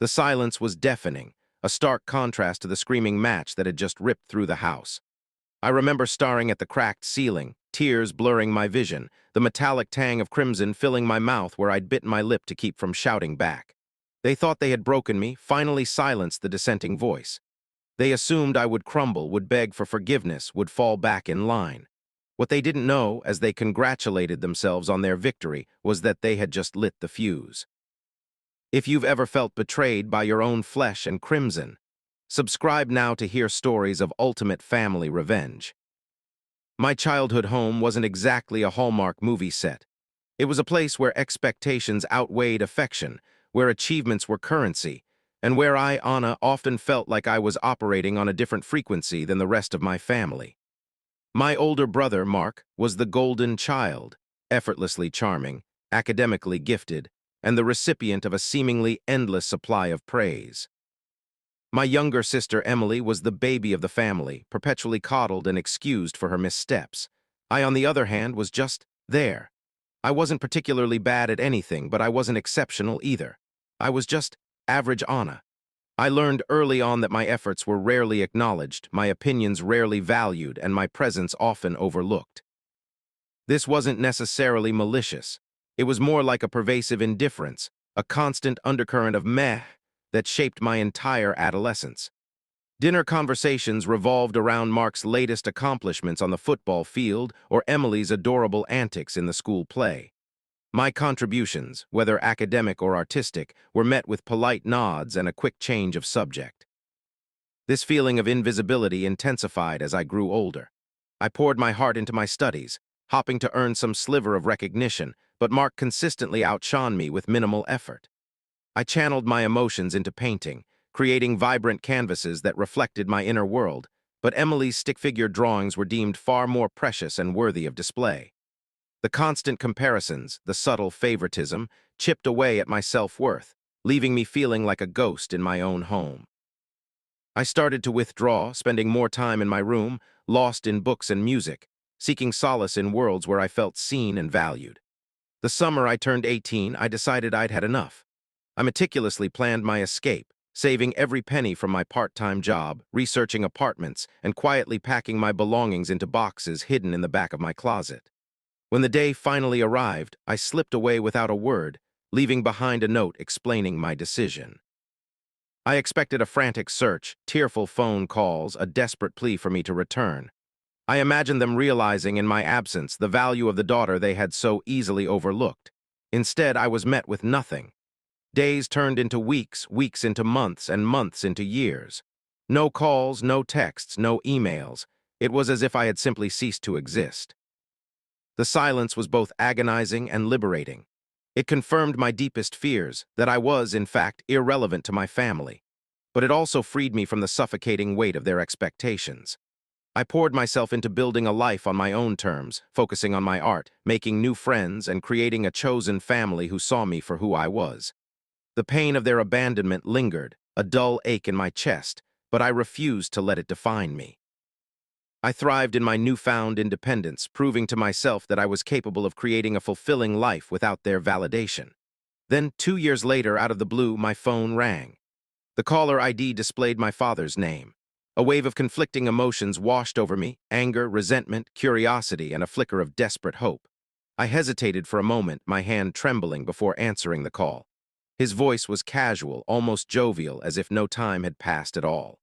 The silence was deafening, a stark contrast to the screaming match that had just ripped through the house. I remember staring at the cracked ceiling, tears blurring my vision, the metallic tang of crimson filling my mouth where I'd bitten my lip to keep from shouting back. They thought they had broken me, finally silenced the dissenting voice. They assumed I would crumble, would beg for forgiveness, would fall back in line. What they didn't know, as they congratulated themselves on their victory, was that they had just lit the fuse. If you've ever felt betrayed by your own flesh and crimson, subscribe now to hear stories of ultimate family revenge. My childhood home wasn't exactly a Hallmark movie set. It was a place where expectations outweighed affection, where achievements were currency, and where I, Anna, often felt like I was operating on a different frequency than the rest of my family. My older brother, Mark, was the golden child, effortlessly charming, academically gifted, and the recipient of a seemingly endless supply of praise. My younger sister, Emily, was the baby of the family, perpetually coddled and excused for her missteps. I, on the other hand, was just there. I wasn't particularly bad at anything, but I wasn't exceptional either. I was just average Anna. I learned early on that my efforts were rarely acknowledged, my opinions rarely valued, and my presence often overlooked. This wasn't necessarily malicious. It was more like a pervasive indifference, a constant undercurrent of meh that shaped my entire adolescence. Dinner conversations revolved around Mark's latest accomplishments on the football field or Emily's adorable antics in the school play. My contributions, whether academic or artistic, were met with polite nods and a quick change of subject. This feeling of invisibility intensified as I grew older. I poured my heart into my studies, hoping to earn some sliver of recognition, but Mark consistently outshone me with minimal effort. I channeled my emotions into painting, creating vibrant canvases that reflected my inner world, but Emily's stick-figure drawings were deemed far more precious and worthy of display. The constant comparisons, the subtle favoritism, chipped away at my self-worth, leaving me feeling like a ghost in my own home. I started to withdraw, spending more time in my room, lost in books and music, seeking solace in worlds where I felt seen and valued. The summer I turned 18, I decided I'd had enough. I meticulously planned my escape, saving every penny from my part-time job, researching apartments, and quietly packing my belongings into boxes hidden in the back of my closet. When the day finally arrived, I slipped away without a word, leaving behind a note explaining my decision. I expected a frantic search, tearful phone calls, a desperate plea for me to return. I imagined them realizing in my absence the value of the daughter they had so easily overlooked. Instead, I was met with nothing. Days turned into weeks, weeks into months, and months into years. No calls, no texts, no emails. It was as if I had simply ceased to exist. The silence was both agonizing and liberating. It confirmed my deepest fears, that I was, in fact, irrelevant to my family. But it also freed me from the suffocating weight of their expectations. I poured myself into building a life on my own terms, focusing on my art, making new friends, and creating a chosen family who saw me for who I was. The pain of their abandonment lingered, a dull ache in my chest, but I refused to let it define me. I thrived in my newfound independence, proving to myself that I was capable of creating a fulfilling life without their validation. Then, 2 years later, out of the blue, my phone rang. The caller ID displayed my father's name. A wave of conflicting emotions washed over me, anger, resentment, curiosity, and a flicker of desperate hope. I hesitated for a moment, my hand trembling before answering the call. His voice was casual, almost jovial, as if no time had passed at all.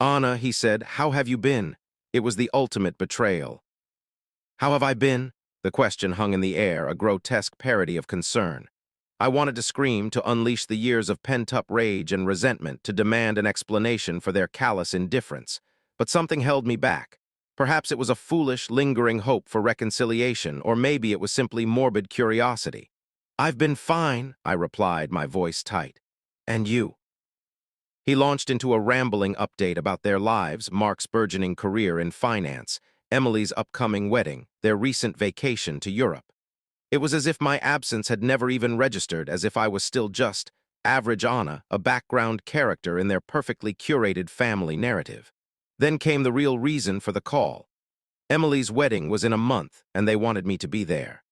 "Anna," he said, "how have you been?" It was the ultimate betrayal. How have I been? The question hung in the air, a grotesque parody of concern. I wanted to scream, to unleash the years of pent-up rage and resentment, to demand an explanation for their callous indifference. But something held me back. Perhaps it was a foolish, lingering hope for reconciliation, or maybe it was simply morbid curiosity. "I've been fine," I replied, my voice tight. "And you?" He launched into a rambling update about their lives, Mark's burgeoning career in finance, Emily's upcoming wedding, their recent vacation to Europe. It was as if my absence had never even registered, as if I was still just average Anna, a background character in their perfectly curated family narrative. Then came the real reason for the call. Emily's wedding was in a month, and they wanted me to be there.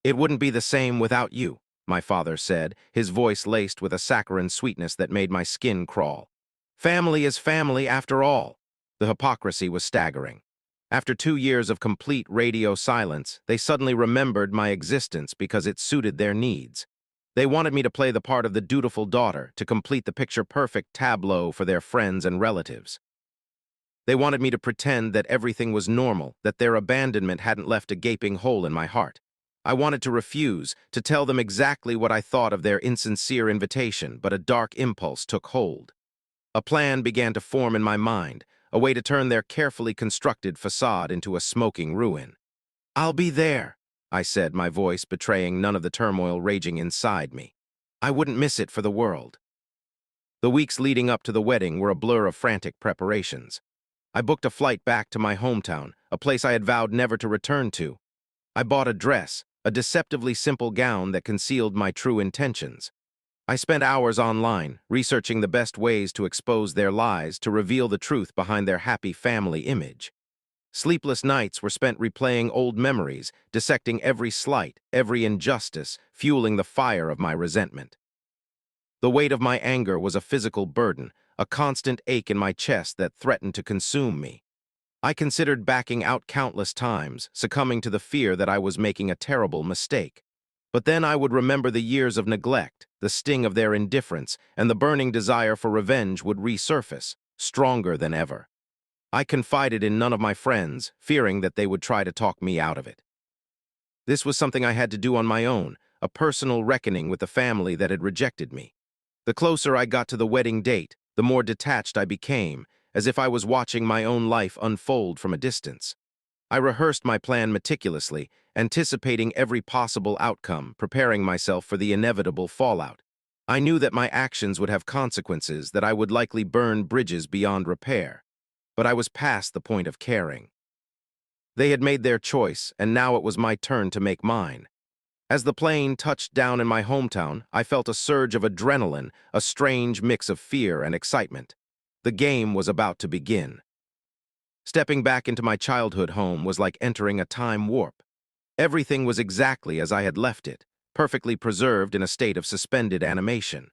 "It wouldn't be the same without you," my father said, his voice laced with a saccharine sweetness that made my skin crawl. Family is family after all. The hypocrisy was staggering. After 2 years of complete radio silence, they suddenly remembered my existence because it suited their needs. They wanted me to play the part of the dutiful daughter, to complete the picture-perfect tableau for their friends and relatives. They wanted me to pretend that everything was normal, that their abandonment hadn't left a gaping hole in my heart. I wanted to refuse, to tell them exactly what I thought of their insincere invitation, but a dark impulse took hold. A plan began to form in my mind, a way to turn their carefully constructed facade into a smoking ruin. "I'll be there," I said, my voice betraying none of the turmoil raging inside me. I wouldn't miss it for the world. The weeks leading up to the wedding were a blur of frantic preparations. I booked a flight back to my hometown, a place I had vowed never to return to. I bought a dress, a deceptively simple gown that concealed my true intentions. I spent hours online, researching the best ways to expose their lies, to reveal the truth behind their happy family image. Sleepless nights were spent replaying old memories, dissecting every slight, every injustice, fueling the fire of my resentment. The weight of my anger was a physical burden, a constant ache in my chest that threatened to consume me. I considered backing out countless times, succumbing to the fear that I was making a terrible mistake. But then I would remember the years of neglect, the sting of their indifference, and the burning desire for revenge would resurface, stronger than ever. I confided in none of my friends, fearing that they would try to talk me out of it. This was something I had to do on my own, a personal reckoning with the family that had rejected me. The closer I got to the wedding date, the more detached I became, as if I was watching my own life unfold from a distance. I rehearsed my plan meticulously, anticipating every possible outcome, preparing myself for the inevitable fallout. I knew that my actions would have consequences, that I would likely burn bridges beyond repair. But I was past the point of caring. They had made their choice, and now it was my turn to make mine. As the plane touched down in my hometown, I felt a surge of adrenaline, a strange mix of fear and excitement. The game was about to begin. Stepping back into my childhood home was like entering a time warp. Everything was exactly as I had left it, perfectly preserved in a state of suspended animation.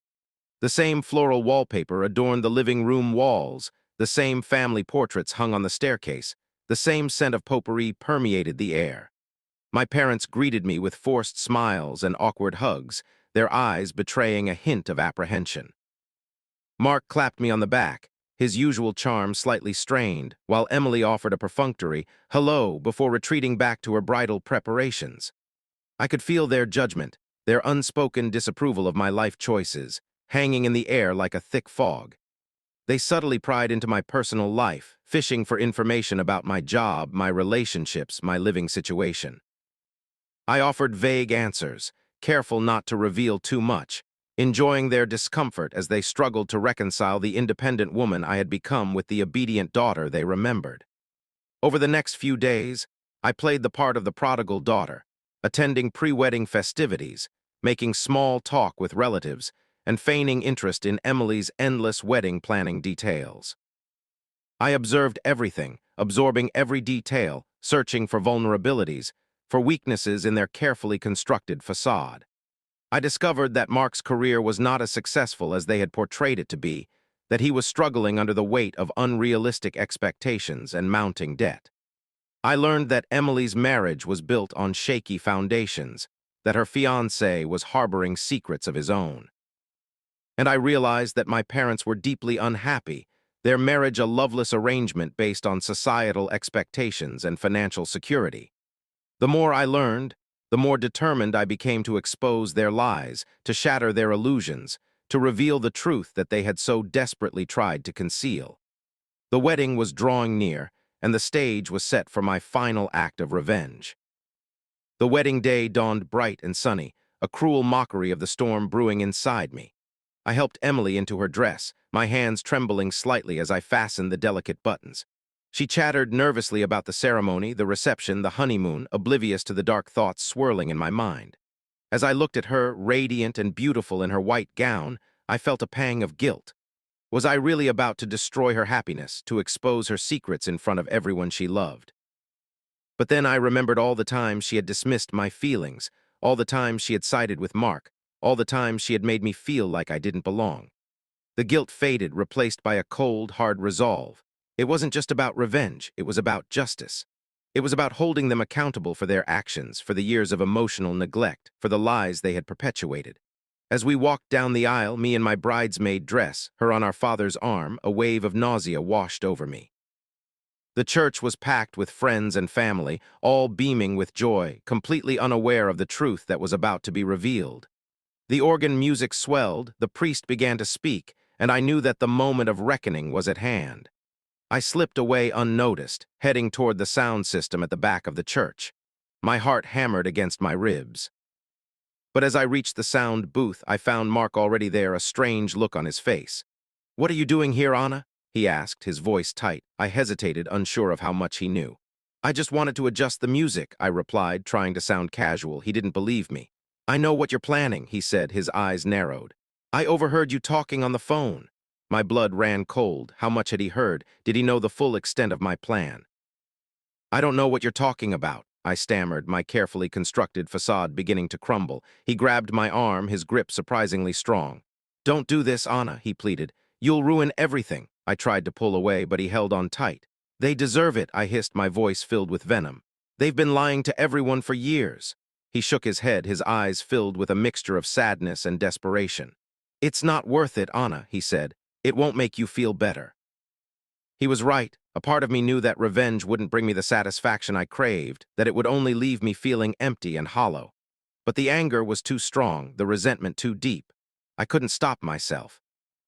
The same floral wallpaper adorned the living room walls, the same family portraits hung on the staircase, the same scent of potpourri permeated the air. My parents greeted me with forced smiles and awkward hugs, their eyes betraying a hint of apprehension. Mark clapped me on the back, his usual charm slightly strained, while Emily offered a perfunctory hello before retreating back to her bridal preparations. I could feel their judgment, their unspoken disapproval of my life choices, hanging in the air like a thick fog. They subtly pried into my personal life, fishing for information about my job, my relationships, my living situation. I offered vague answers, careful not to reveal too much, enjoying their discomfort as they struggled to reconcile the independent woman I had become with the obedient daughter they remembered. Over the next few days, I played the part of the prodigal daughter, attending pre-wedding festivities, making small talk with relatives, and feigning interest in Emily's endless wedding planning details. I observed everything, absorbing every detail, searching for vulnerabilities, for weaknesses in their carefully constructed facade. I discovered that Mark's career was not as successful as they had portrayed it to be, that he was struggling under the weight of unrealistic expectations and mounting debt. I learned that Emily's marriage was built on shaky foundations, that her fiancé was harboring secrets of his own. And I realized that my parents were deeply unhappy, their marriage a loveless arrangement based on societal expectations and financial security. The more I learned, the more determined I became to expose their lies, to shatter their illusions, to reveal the truth that they had so desperately tried to conceal. The wedding was drawing near, and the stage was set for my final act of revenge. The wedding day dawned bright and sunny, a cruel mockery of the storm brewing inside me. I helped Emily into her dress, my hands trembling slightly as I fastened the delicate buttons. She chattered nervously about the ceremony, the reception, the honeymoon, oblivious to the dark thoughts swirling in my mind. As I looked at her, radiant and beautiful in her white gown, I felt a pang of guilt. Was I really about to destroy her happiness, to expose her secrets in front of everyone she loved? But then I remembered all the times she had dismissed my feelings, all the times she had sided with Mark, all the times she had made me feel like I didn't belong. The guilt faded, replaced by a cold, hard resolve. It wasn't just about revenge, it was about justice. It was about holding them accountable for their actions, for the years of emotional neglect, for the lies they had perpetuated. As we walked down the aisle, me in my bridesmaid dress, her on our father's arm, a wave of nausea washed over me. The church was packed with friends and family, all beaming with joy, completely unaware of the truth that was about to be revealed. The organ music swelled, the priest began to speak, and I knew that the moment of reckoning was at hand. I slipped away unnoticed, heading toward the sound system at the back of the church. My heart hammered against my ribs. But as I reached the sound booth, I found Mark already there, a strange look on his face. "What are you doing here, Anna?" he asked, his voice tight. I hesitated, unsure of how much he knew. "I just wanted to adjust the music," I replied, trying to sound casual. He didn't believe me. "I know what you're planning," he said, his eyes narrowed. "I overheard you talking on the phone." My blood ran cold. How much had he heard? Did he know the full extent of my plan? "I don't know what you're talking about," I stammered, my carefully constructed facade beginning to crumble. He grabbed my arm, his grip surprisingly strong. "Don't do this, Anna," he pleaded. "You'll ruin everything." I tried to pull away, but he held on tight. "They deserve it," I hissed, my voice filled with venom. "They've been lying to everyone for years." He shook his head, his eyes filled with a mixture of sadness and desperation. "It's not worth it, Anna," he said. "It won't make you feel better." He was right. A part of me knew that revenge wouldn't bring me the satisfaction I craved, that it would only leave me feeling empty and hollow. But the anger was too strong, the resentment too deep. I couldn't stop myself.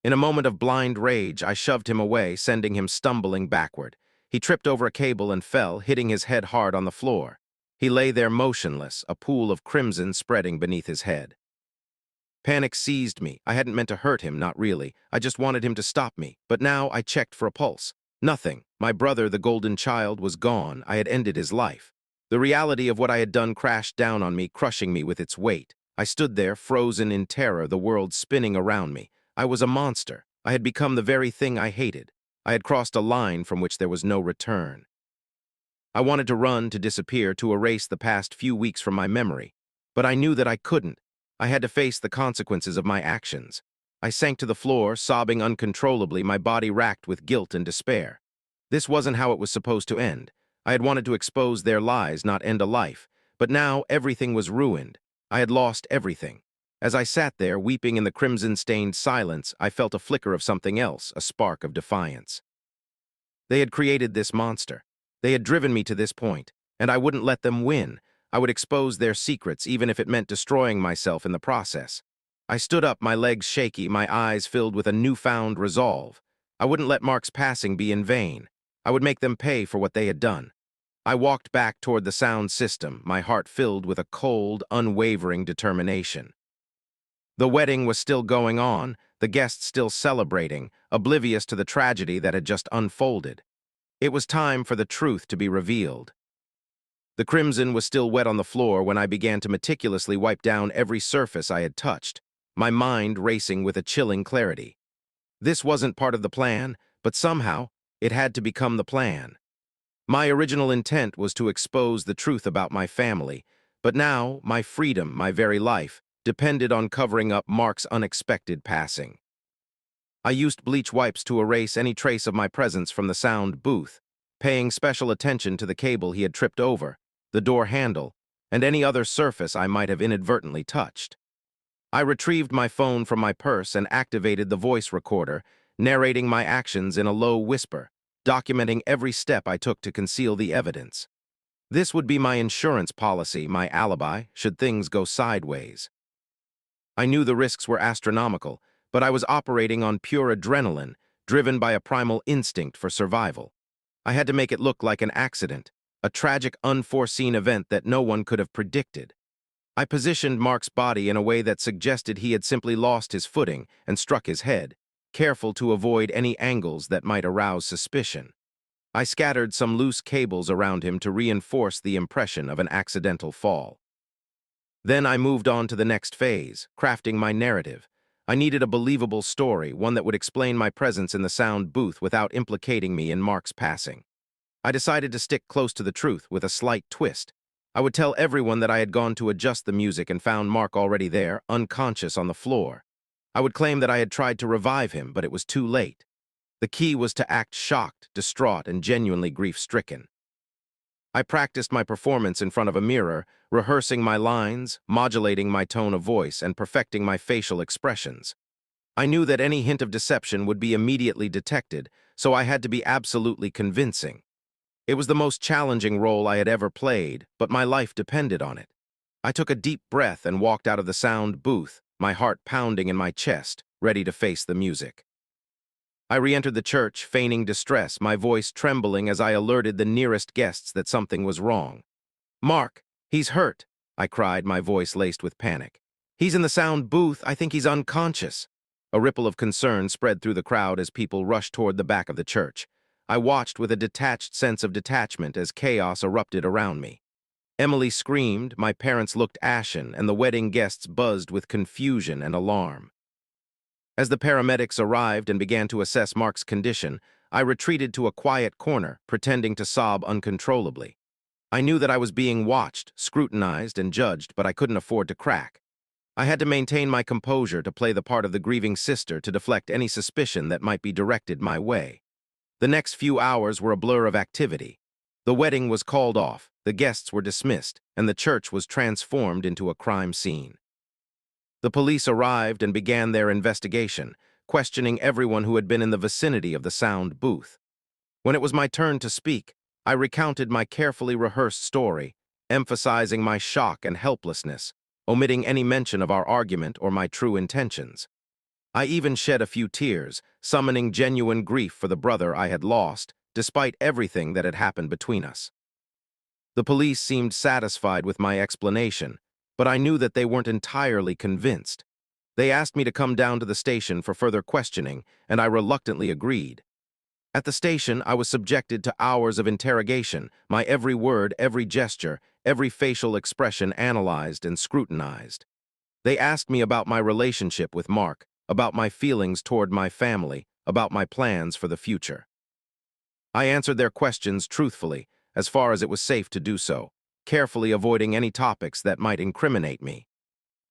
In a moment of blind rage, I shoved him away, sending him stumbling backward. He tripped over a cable and fell, hitting his head hard on the floor. He lay there motionless, a pool of crimson spreading beneath his head. Panic seized me. I hadn't meant to hurt him, not really. I just wanted him to stop me. But now I checked for a pulse. Nothing. My brother, the golden child, was gone. I had ended his life. The reality of what I had done crashed down on me, crushing me with its weight. I stood there, frozen in terror, the world spinning around me. I was a monster. I had become the very thing I hated. I had crossed a line from which there was no return. I wanted to run, to disappear, to erase the past few weeks from my memory. But I knew that I couldn't. I had to face the consequences of my actions. I sank to the floor, sobbing uncontrollably, my body racked with guilt and despair. This wasn't how it was supposed to end. I had wanted to expose their lies, not end a life. But now everything was ruined. I had lost everything. As I sat there, weeping in the crimson-stained silence, I felt a flicker of something else, a spark of defiance. They had created this monster. They had driven me to this point, and I wouldn't let them win. I would expose their secrets, even if it meant destroying myself in the process. I stood up, my legs shaky, my eyes filled with a newfound resolve. I wouldn't let Mark's passing be in vain. I would make them pay for what they had done. I walked back toward the sound system, my heart filled with a cold, unwavering determination. The wedding was still going on, the guests still celebrating, oblivious to the tragedy that had just unfolded. It was time for the truth to be revealed. The crimson was still wet on the floor when I began to meticulously wipe down every surface I had touched, my mind racing with a chilling clarity. This wasn't part of the plan, but somehow it had to become the plan. My original intent was to expose the truth about my family, but now my freedom, my very life, depended on covering up Mark's unexpected passing. I used bleach wipes to erase any trace of my presence from the sound booth, paying special attention to the cable he had tripped over, the door handle, and any other surface I might have inadvertently touched. I retrieved my phone from my purse and activated the voice recorder, narrating my actions in a low whisper, documenting every step I took to conceal the evidence. This would be my insurance policy, my alibi, should things go sideways. I knew the risks were astronomical, but I was operating on pure adrenaline, driven by a primal instinct for survival. I had to make it look like an accident, a tragic, unforeseen event that no one could have predicted. I positioned Mark's body in a way that suggested he had simply lost his footing and struck his head, careful to avoid any angles that might arouse suspicion. I scattered some loose cables around him to reinforce the impression of an accidental fall. Then I moved on to the next phase, crafting my narrative. I needed a believable story, one that would explain my presence in the sound booth without implicating me in Mark's passing. I decided to stick close to the truth with a slight twist. I would tell everyone that I had gone to adjust the music and found Mark already there, unconscious on the floor. I would claim that I had tried to revive him, but it was too late. The key was to act shocked, distraught, and genuinely grief-stricken. I practiced my performance in front of a mirror, rehearsing my lines, modulating my tone of voice, and perfecting my facial expressions. I knew that any hint of deception would be immediately detected, so I had to be absolutely convincing. It was the most challenging role I had ever played, but my life depended on it. I took a deep breath and walked out of the sound booth, my heart pounding in my chest, ready to face the music. I re-entered the church, feigning distress, my voice trembling as I alerted the nearest guests that something was wrong. "Mark, he's hurt," I cried, my voice laced with panic. "He's in the sound booth. I think he's unconscious." A ripple of concern spread through the crowd as people rushed toward the back of the church. I watched with a detached sense of detachment as chaos erupted around me. Emily screamed, my parents looked ashen, and the wedding guests buzzed with confusion and alarm. As the paramedics arrived and began to assess Mark's condition, I retreated to a quiet corner, pretending to sob uncontrollably. I knew that I was being watched, scrutinized, and judged, but I couldn't afford to crack. I had to maintain my composure to play the part of the grieving sister to deflect any suspicion that might be directed my way. The next few hours were a blur of activity. The wedding was called off, the guests were dismissed, and the church was transformed into a crime scene. The police arrived and began their investigation, questioning everyone who had been in the vicinity of the sound booth. When it was my turn to speak, I recounted my carefully rehearsed story, emphasizing my shock and helplessness, omitting any mention of our argument or my true intentions. I even shed a few tears, summoning genuine grief for the brother I had lost, despite everything that had happened between us. The police seemed satisfied with my explanation, but I knew that they weren't entirely convinced. They asked me to come down to the station for further questioning, and I reluctantly agreed. At the station, I was subjected to hours of interrogation, my every word, every gesture, every facial expression analyzed and scrutinized. They asked me about my relationship with Mark, about my feelings toward my family, about my plans for the future. I answered their questions truthfully, as far as it was safe to do so, carefully avoiding any topics that might incriminate me.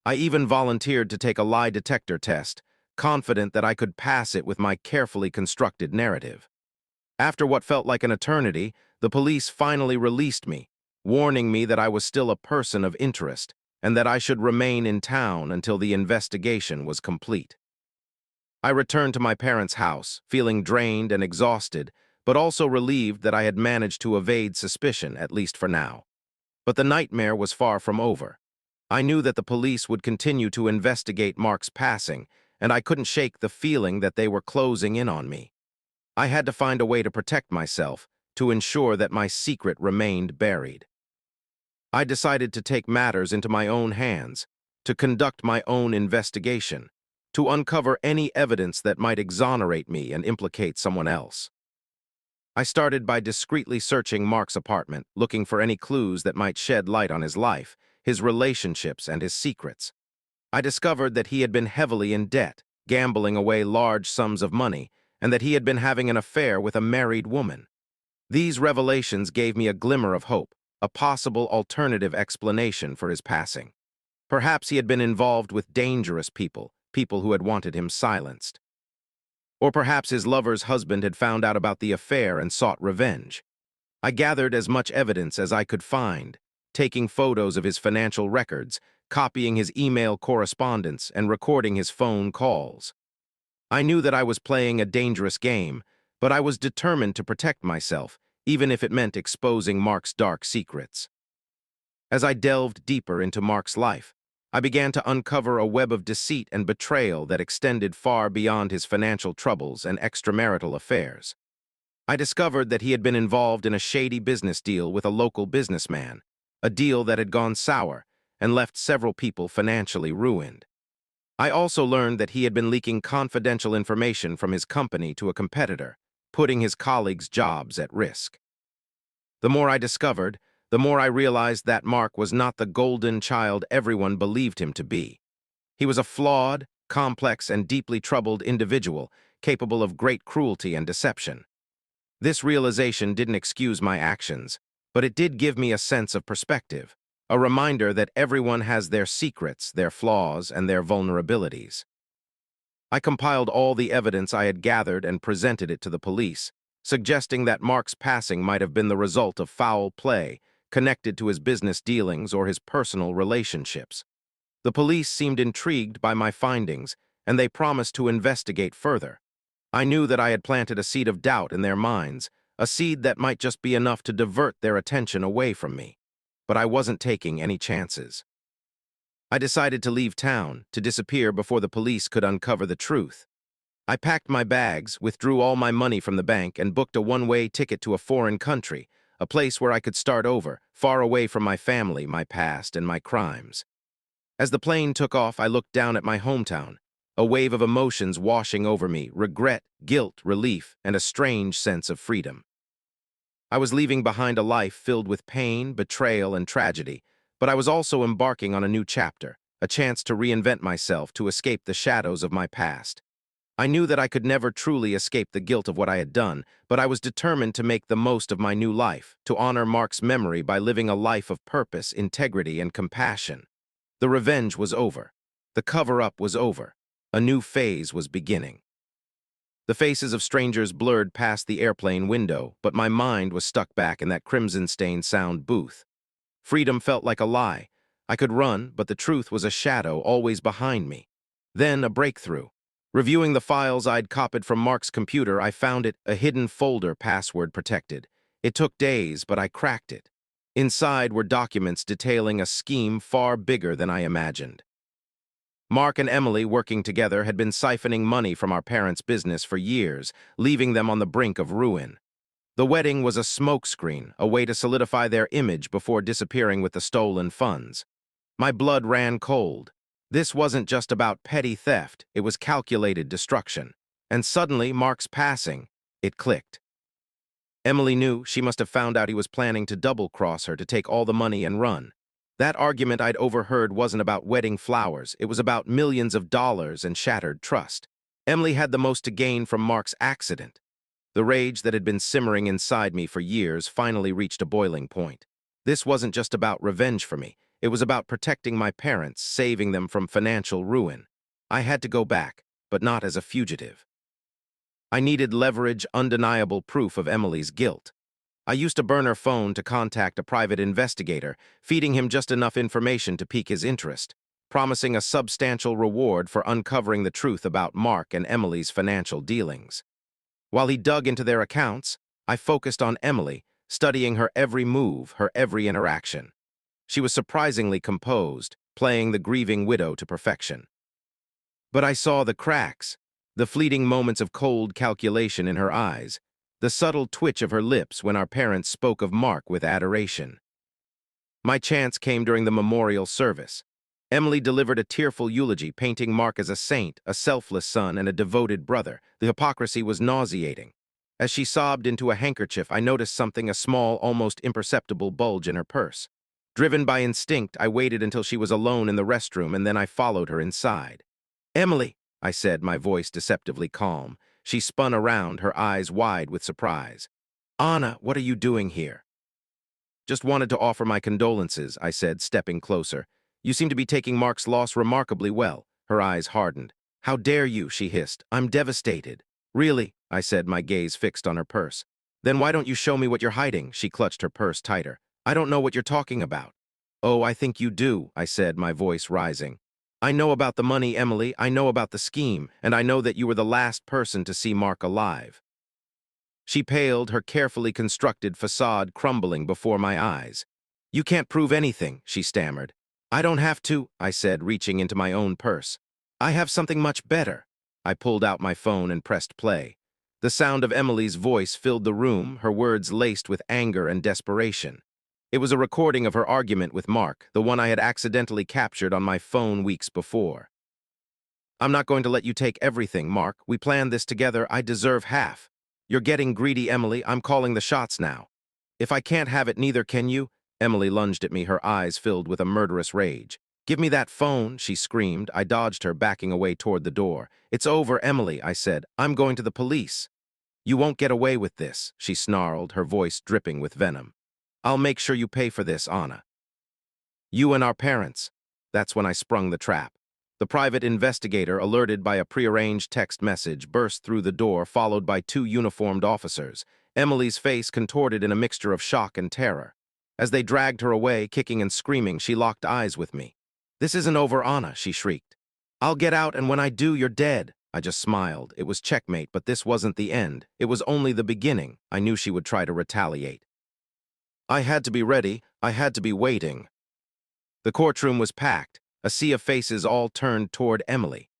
I even volunteered to take a lie detector test, confident that I could pass it with my carefully constructed narrative. After what felt like an eternity, the police finally released me, warning me that I was still a person of interest and that I should remain in town until the investigation was complete. I returned to my parents' house, feeling drained and exhausted, but also relieved that I had managed to evade suspicion, at least for now. But the nightmare was far from over. I knew that the police would continue to investigate Mark's passing, and I couldn't shake the feeling that they were closing in on me. I had to find a way to protect myself, to ensure that my secret remained buried. I decided to take matters into my own hands, to conduct my own investigation, to uncover any evidence that might exonerate me and implicate someone else. I started by discreetly searching Mark's apartment, looking for any clues that might shed light on his life, his relationships, and his secrets. I discovered that he had been heavily in debt, gambling away large sums of money, and that he had been having an affair with a married woman. These revelations gave me a glimmer of hope, a possible alternative explanation for his passing. Perhaps he had been involved with dangerous people, people who had wanted him silenced. Or perhaps his lover's husband had found out about the affair and sought revenge. I gathered as much evidence as I could find, taking photos of his financial records, copying his email correspondence, and recording his phone calls. I knew that I was playing a dangerous game, but I was determined to protect myself, even if it meant exposing Mark's dark secrets. As I delved deeper into Mark's life, I began to uncover a web of deceit and betrayal that extended far beyond his financial troubles and extramarital affairs. I discovered that he had been involved in a shady business deal with a local businessman, a deal that had gone sour and left several people financially ruined. I also learned that he had been leaking confidential information from his company to a competitor, putting his colleagues' jobs at risk. The more I discovered, the more I realized that Mark was not the golden child everyone believed him to be. He was a flawed, complex, and deeply troubled individual, capable of great cruelty and deception. This realization didn't excuse my actions, But it did give me a sense of perspective, a reminder that everyone has their secrets, their flaws, and their vulnerabilities. I compiled all the evidence I had gathered and presented it to the police, suggesting that Mark's passing might have been the result of foul play connected to his business dealings or his personal relationships. The police seemed intrigued by my findings, and they promised to investigate further. I knew that I had planted a seed of doubt in their minds, a seed that might just be enough to divert their attention away from me. But I wasn't taking any chances. I decided to leave town, to disappear before the police could uncover the truth. I packed my bags, withdrew all my money from the bank, and booked a one-way ticket to a foreign country, a place where I could start over, far away from my family, my past, and my crimes. As the plane took off, I looked down at my hometown, a wave of emotions washing over me, regret, guilt, relief, and a strange sense of freedom. I was leaving behind a life filled with pain, betrayal, and tragedy, but I was also embarking on a new chapter, a chance to reinvent myself, to escape the shadows of my past. I knew that I could never truly escape the guilt of what I had done, but I was determined to make the most of my new life, to honor Mark's memory by living a life of purpose, integrity, and compassion. The revenge was over. The cover-up was over. A new phase was beginning. The faces of strangers blurred past the airplane window, but my mind was stuck back in that crimson-stained sound booth. Freedom felt like a lie. I could run, but the truth was a shadow always behind me. Then a breakthrough. Reviewing the files I'd copied from Mark's computer, I found it, a hidden folder, password protected. It took days, but I cracked it. Inside were documents detailing a scheme far bigger than I imagined. Mark and Emily, working together, had been siphoning money from our parents' business for years, leaving them on the brink of ruin. The wedding was a smokescreen, a way to solidify their image before disappearing with the stolen funds. My blood ran cold. This wasn't just about petty theft, it was calculated destruction. And suddenly, Mark's passing, it clicked. Emily knew. She must have found out he was planning to double-cross her, to take all the money and run. That argument I'd overheard wasn't about wedding flowers, it was about millions of dollars and shattered trust. Emily had the most to gain from Mark's accident. The rage that had been simmering inside me for years finally reached a boiling point. This wasn't just about revenge for me, it was about protecting my parents, saving them from financial ruin. I had to go back, but not as a fugitive. I needed leverage, undeniable proof of Emily's guilt. I used to burn her phone to contact a private investigator, feeding him just enough information to pique his interest, promising a substantial reward for uncovering the truth about Mark and Emily's financial dealings. While he dug into their accounts, I focused on Emily, studying her every move, her every interaction. She was surprisingly composed, playing the grieving widow to perfection. But I saw the cracks, the fleeting moments of cold calculation in her eyes, the subtle twitch of her lips when our parents spoke of Mark with adoration. My chance came during the memorial service. Emily delivered a tearful eulogy, painting Mark as a saint, a selfless son, and a devoted brother. The hypocrisy was nauseating. As she sobbed into a handkerchief, I noticed something, a small, almost imperceptible bulge in her purse. Driven by instinct, I waited until she was alone in the restroom, and then I followed her inside. "Emily," I said, my voice deceptively calm. She spun around, her eyes wide with surprise. "Anna, what are you doing here?" "Just wanted to offer my condolences," I said, stepping closer. "You seem to be taking Mark's loss remarkably well." Her eyes hardened. "How dare you?" she hissed. "I'm devastated." "Really?" I said, my gaze fixed on her purse. "Then why don't you show me what you're hiding?" She clutched her purse tighter. "I don't know what you're talking about." "Oh, I think you do," I said, my voice rising. "I know about the money, Emily. I know about the scheme, and I know that you were the last person to see Mark alive." She paled, her carefully constructed facade crumbling before my eyes. "You can't prove anything," she stammered. "I don't have to," I said, reaching into my own purse. "I have something much better." I pulled out my phone and pressed play. The sound of Emily's voice filled the room, her words laced with anger and desperation. It was a recording of her argument with Mark, the one I had accidentally captured on my phone weeks before. "I'm not going to let you take everything, Mark. We planned this together. I deserve half. You're getting greedy, Emily. I'm calling the shots now. If I can't have it, neither can you." Emily lunged at me, her eyes filled with a murderous rage. "Give me that phone," she screamed. I dodged her, backing away toward the door. "It's over, Emily," I said. "I'm going to the police." "You won't get away with this," she snarled, her voice dripping with venom. I'll make sure you pay for this, Anna. You and our parents. That's when I sprung the trap. The private investigator, alerted by a prearranged text message, burst through the door, followed by two uniformed officers. Emily's face contorted in a mixture of shock and terror. As they dragged her away, kicking and screaming, she locked eyes with me. "This isn't over, Anna," she shrieked. "I'll get out, and when I do, you're dead." I just smiled. It was checkmate, but this wasn't the end. It was only the beginning. I knew she would try to retaliate. I had to be ready. I had to be waiting. The courtroom was packed, a sea of faces all turned toward Emily.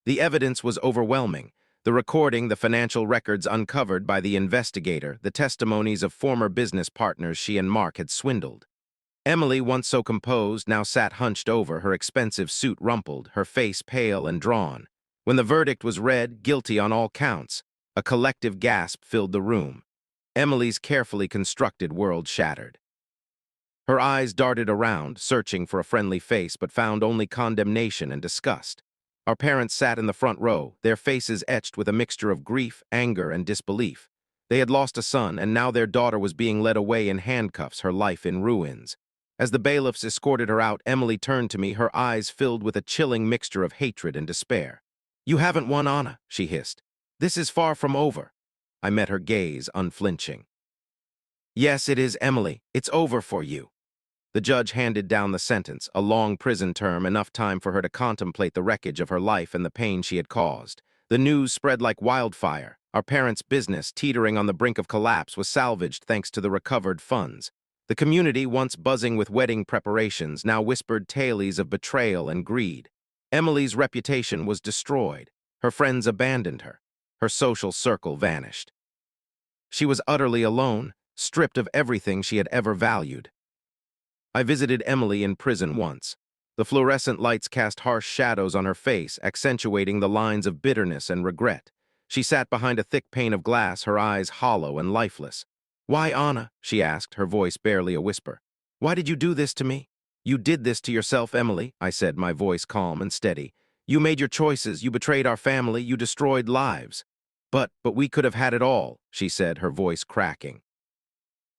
The evidence was overwhelming. The recording, the financial records uncovered by the investigator, the testimonies of former business partners she and Mark had swindled. Emily, once so composed, now sat hunched over, her expensive suit rumpled, her face pale and drawn. When the verdict was read, guilty on all counts, a collective gasp filled the room. Emily's carefully constructed world shattered. Her eyes darted around, searching for a friendly face, but found only condemnation and disgust. Our parents sat in the front row, their faces etched with a mixture of grief, anger, and disbelief. They had lost a son, and now their daughter was being led away in handcuffs, her life in ruins. As the bailiffs escorted her out, Emily turned to me, her eyes filled with a chilling mixture of hatred and despair. "You haven't won, Anna," she hissed. "This is far from over." I met her gaze, unflinching. "Yes, it is, Emily. It's over for you." The judge handed down the sentence, a long prison term, enough time for her to contemplate the wreckage of her life and the pain she had caused. The news spread like wildfire. Our parents' business, teetering on the brink of collapse, was salvaged thanks to the recovered funds. The community, once buzzing with wedding preparations, now whispered tales of betrayal and greed. Emily's reputation was destroyed. Her friends abandoned her. Her social circle vanished. She was utterly alone, stripped of everything she had ever valued. I visited Emily in prison once. The fluorescent lights cast harsh shadows on her face, accentuating the lines of bitterness and regret. She sat behind a thick pane of glass, her eyes hollow and lifeless. "Why, Anna?" she asked, her voice barely a whisper. "Why did you do this to me?" "You did this to yourself, Emily," I said, my voice calm and steady. "You made your choices, you betrayed our family, you destroyed lives." But we could have had it all," she said, her voice cracking.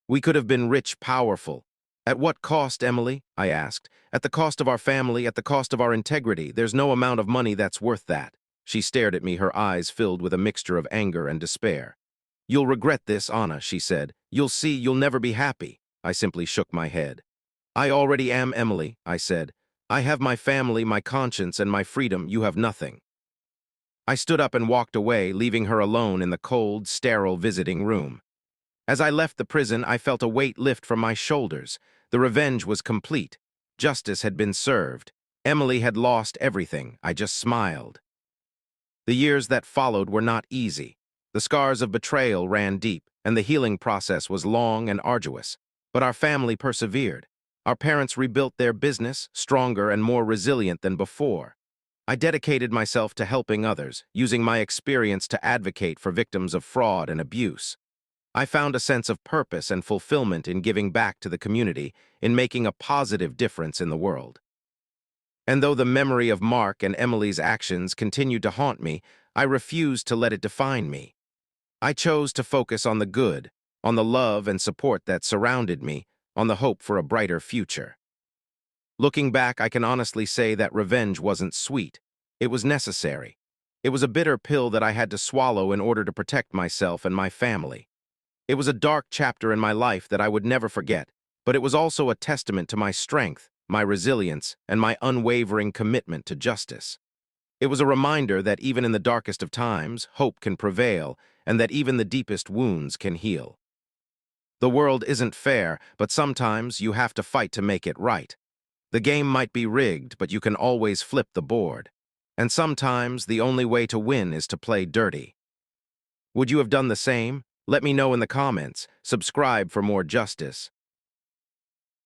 "We could have been rich, powerful." "At what cost, Emily?" I asked. "At the cost of our family, at the cost of our integrity. There's no amount of money that's worth that." She stared at me, her eyes filled with a mixture of anger and despair. "You'll regret this, Anna," she said. "You'll see, you'll never be happy." I simply shook my head. "I already am, Emily," I said. "I have my family, my conscience, and my freedom. You have nothing." I stood up and walked away, leaving her alone in the cold, sterile visiting room. As I left the prison, I felt a weight lift from my shoulders. The revenge was complete. Justice had been served. Emily had lost everything. I just smiled. The years that followed were not easy. The scars of betrayal ran deep, and the healing process was long and arduous. But our family persevered. Our parents rebuilt their business, stronger and more resilient than before. I dedicated myself to helping others, using my experience to advocate for victims of fraud and abuse. I found a sense of purpose and fulfillment in giving back to the community, in making a positive difference in the world. And though the memory of Mark and Emily's actions continued to haunt me, I refused to let it define me. I chose to focus on the good, on the love and support that surrounded me, on the hope for a brighter future. Looking back, I can honestly say that revenge wasn't sweet. It was necessary. It was a bitter pill that I had to swallow in order to protect myself and my family. It was a dark chapter in my life that I would never forget, but it was also a testament to my strength, my resilience, and my unwavering commitment to justice. It was a reminder that even in the darkest of times, hope can prevail, and that even the deepest wounds can heal. The world isn't fair, but sometimes you have to fight to make it right. The game might be rigged, but you can always flip the board. And sometimes the only way to win is to play dirty. Would you have done the same? Let me know in the comments. Subscribe for more justice.